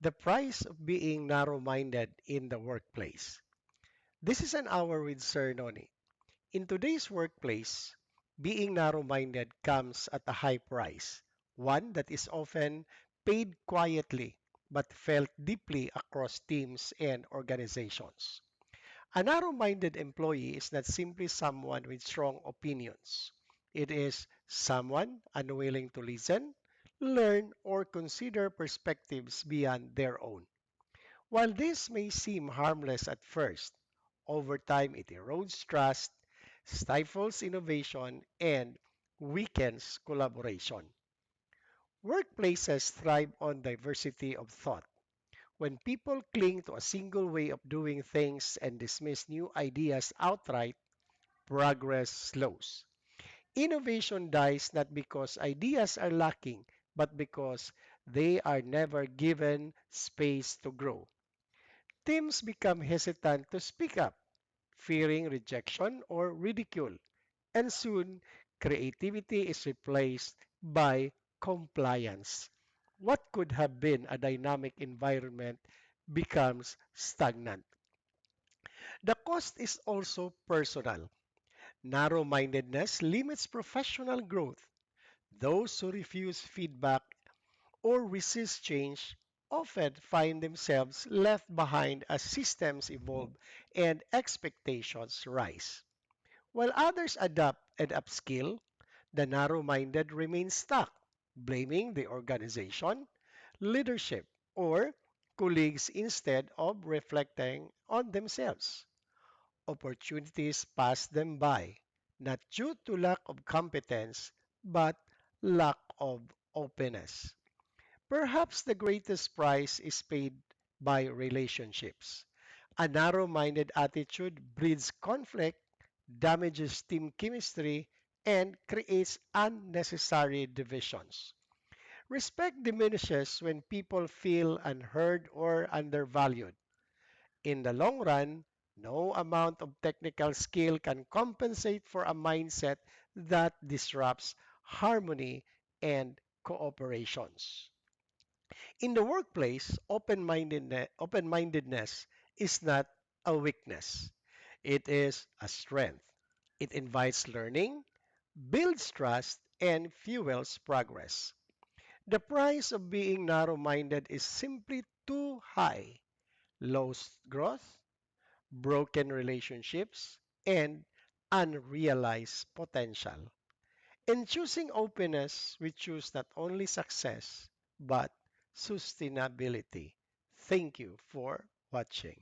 The price of being narrow minded in the workplace. This is an hour with Sir Noni. In today's workplace, being narrow minded comes at a high price, one that is often paid quietly but felt deeply across teams and organizations. A narrow minded employee is not simply someone with strong opinions. It is someone unwilling to listen, learn, or consider perspectives beyond their own. While this may seem harmless at first, over time it erodes trust, stifles innovation, and weakens collaboration. Workplaces thrive on diversity of thought. When people cling to a single way of doing things and dismiss new ideas outright, progress slows. Innovation dies not because ideas are lacking, but because they are never given space to grow. Teams become hesitant to speak up, fearing rejection or ridicule, and soon creativity is replaced by compliance. What could have been a dynamic environment becomes stagnant. The cost is also personal. Narrow mindedness limits professional growth. Those who refuse feedback or resist change often find themselves left behind as systems evolve and expectations rise. While others adapt and upskill, the narrow minded remain stuck, blaming the organization, leadership, or colleagues instead of reflecting on themselves. Opportunities pass them by, not due to lack of competence, but lack of openness. Perhaps the greatest price is paid by relationships. A narrow minded attitude breeds conflict, damages team chemistry, and creates unnecessary divisions. Respect diminishes when people feel unheard or undervalued. In the long run, no amount of technical skill can compensate for a mindset that disrupts harmony and cooperations. In the workplace, open-mindedness is not a weakness. It is a strength. It invites learning, builds trust, and fuels progress. The price of being narrow-minded is simply too high. Lost growth, broken relationships, and unrealized potential. In choosing openness, we choose not only success, but sustainability. Thank you for watching.